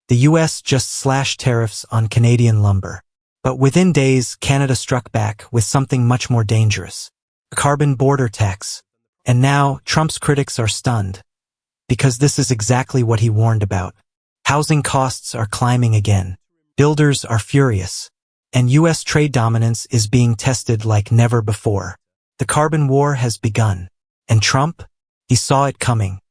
The US just slashed tariffs on Canadian lumber. But within days, Canada struck back with something much more dangerous. A carbon border tax. And now, Trump's critics are stunned. Because this is exactly what he warned about. Housing costs are climbing again. Builders are furious. And US trade dominance is being tested like never before. The carbon war has begun. And Trump? He saw it coming.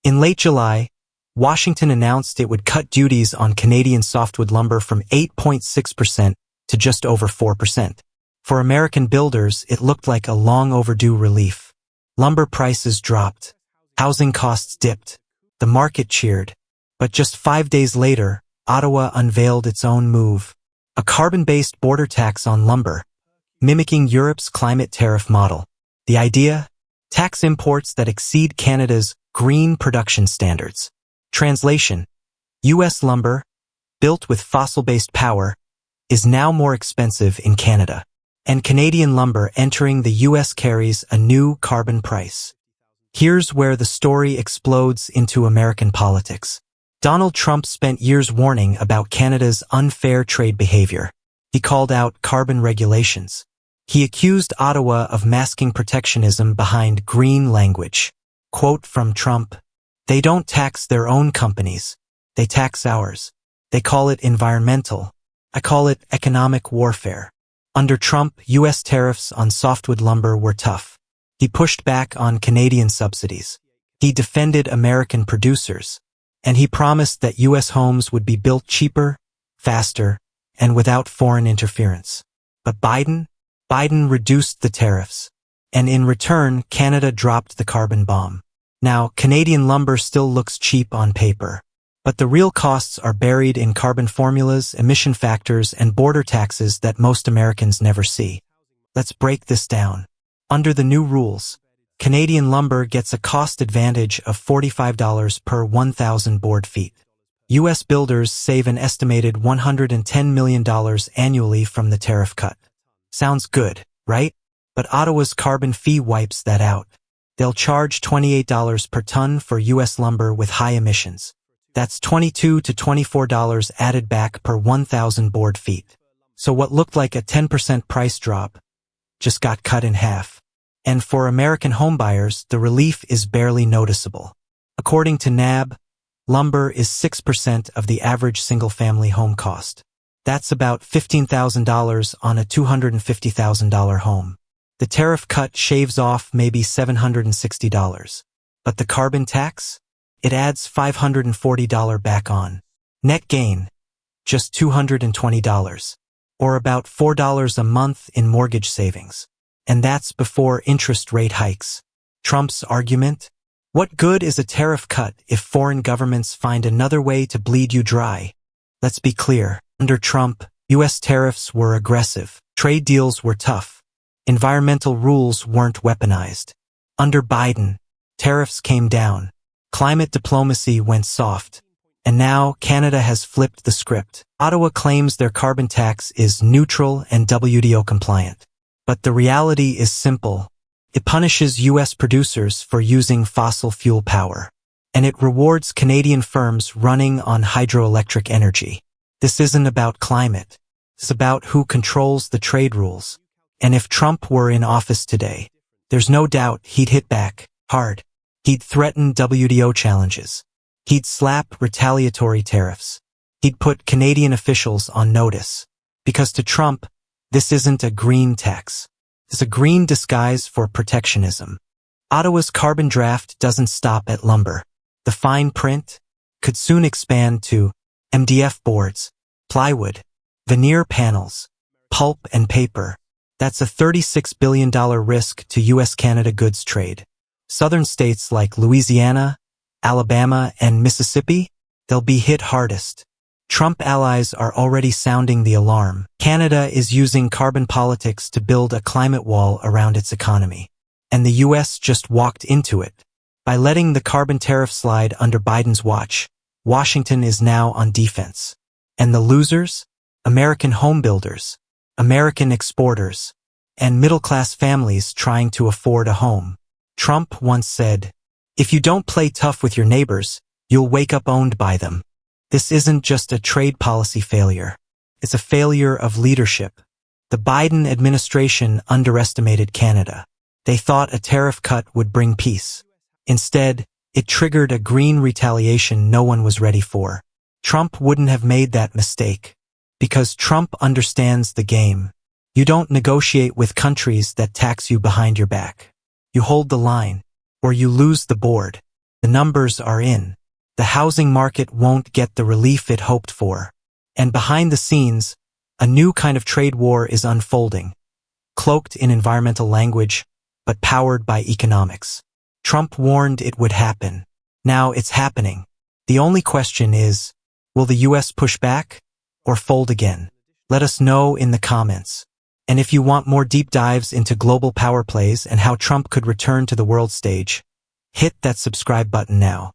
In late July, Washington announced it would cut duties on Canadian softwood lumber from 8.6% to just over 4%. For American builders, it looked like a long overdue relief. Lumber prices dropped. Housing costs dipped. The market cheered. But just 5 days later, Ottawa unveiled its own move. A carbon-based border tax on lumber, mimicking Europe's climate tariff model. The idea? Tax imports that exceed Canada's green production standards. Translation: U.S. lumber, built with fossil-based power, is now more expensive in Canada. And Canadian lumber entering the U.S. carries a new carbon price. Here's where the story explodes into American politics. Donald Trump spent years warning about Canada's unfair trade behavior. He called out carbon regulations. He accused Ottawa of masking protectionism behind green language. Quote from Trump: "They don't tax their own companies. They tax ours. They call it environmental. I call it economic warfare." Under Trump, U.S. tariffs on softwood lumber were tough. He pushed back on Canadian subsidies. He defended American producers. And he promised that U.S. homes would be built cheaper, faster, and without foreign interference. But Biden reduced the tariffs. And in return, Canada dropped the carbon bomb. Now, Canadian lumber still looks cheap on paper. But the real costs are buried in carbon formulas, emission factors, and border taxes that most Americans never see. Let's break this down. Under the new rules, Canadian lumber gets a cost advantage of $45 per 1,000 board feet. U.S. builders save an estimated $110 million annually from the tariff cut. Sounds good, right? But Ottawa's carbon fee wipes that out. They'll charge $28 per ton for U.S. lumber with high emissions. That's $22 to $24 added back per 1,000 board feet. So what looked like a 10% price drop just got cut in half. And for American homebuyers, the relief is barely noticeable. According to NAB, lumber is 6% of the average single-family home cost. That's about $15,000 on a $250,000 home. The tariff cut shaves off maybe $760. But the carbon tax? It adds $540 back on. Net gain, just $220. Or about $4 a month in mortgage savings. And that's before interest rate hikes. Trump's argument? What good is a tariff cut if foreign governments find another way to bleed you dry? Let's be clear. Under Trump, U.S. tariffs were aggressive. Trade deals were tough. Environmental rules weren't weaponized. Under Biden, tariffs came down. Climate diplomacy went soft. And now Canada has flipped the script. Ottawa claims their carbon tax is neutral and WTO compliant. But the reality is simple. It punishes U.S. producers for using fossil fuel power. And it rewards Canadian firms running on hydroelectric energy. This isn't about climate. It's about who controls the trade rules. And if Trump were in office today, there's no doubt he'd hit back hard. He'd threaten WTO challenges. He'd slap retaliatory tariffs. He'd put Canadian officials on notice. Because to Trump, this isn't a green tax. It's a green disguise for protectionism. Ottawa's carbon draft doesn't stop at lumber. The fine print could soon expand to MDF boards, plywood, veneer panels, pulp and paper. That's a $36 billion risk to U.S.-Canada goods trade. Southern states like Louisiana, Alabama, and Mississippi, they'll be hit hardest. Trump allies are already sounding the alarm. Canada is using carbon politics to build a climate wall around its economy. And the U.S. just walked into it. By letting the carbon tariff slide under Biden's watch, Washington is now on defense. And the losers? American homebuilders, American exporters, and middle-class families trying to afford a home. Trump once said, "If you don't play tough with your neighbors, you'll wake up owned by them." This isn't just a trade policy failure. It's a failure of leadership. The Biden administration underestimated Canada. They thought a tariff cut would bring peace. Instead, it triggered a green retaliation no one was ready for. Trump wouldn't have made that mistake. Because Trump understands the game. You don't negotiate with countries that tax you behind your back. You hold the line, or you lose the board. The numbers are in. The housing market won't get the relief it hoped for. And behind the scenes, a new kind of trade war is unfolding, cloaked in environmental language, but powered by economics. Trump warned it would happen. Now it's happening. The only question is, will the US push back or fold again? Let us know in the comments. And if you want more deep dives into global power plays and how Trump could return to the world stage, hit that subscribe button now.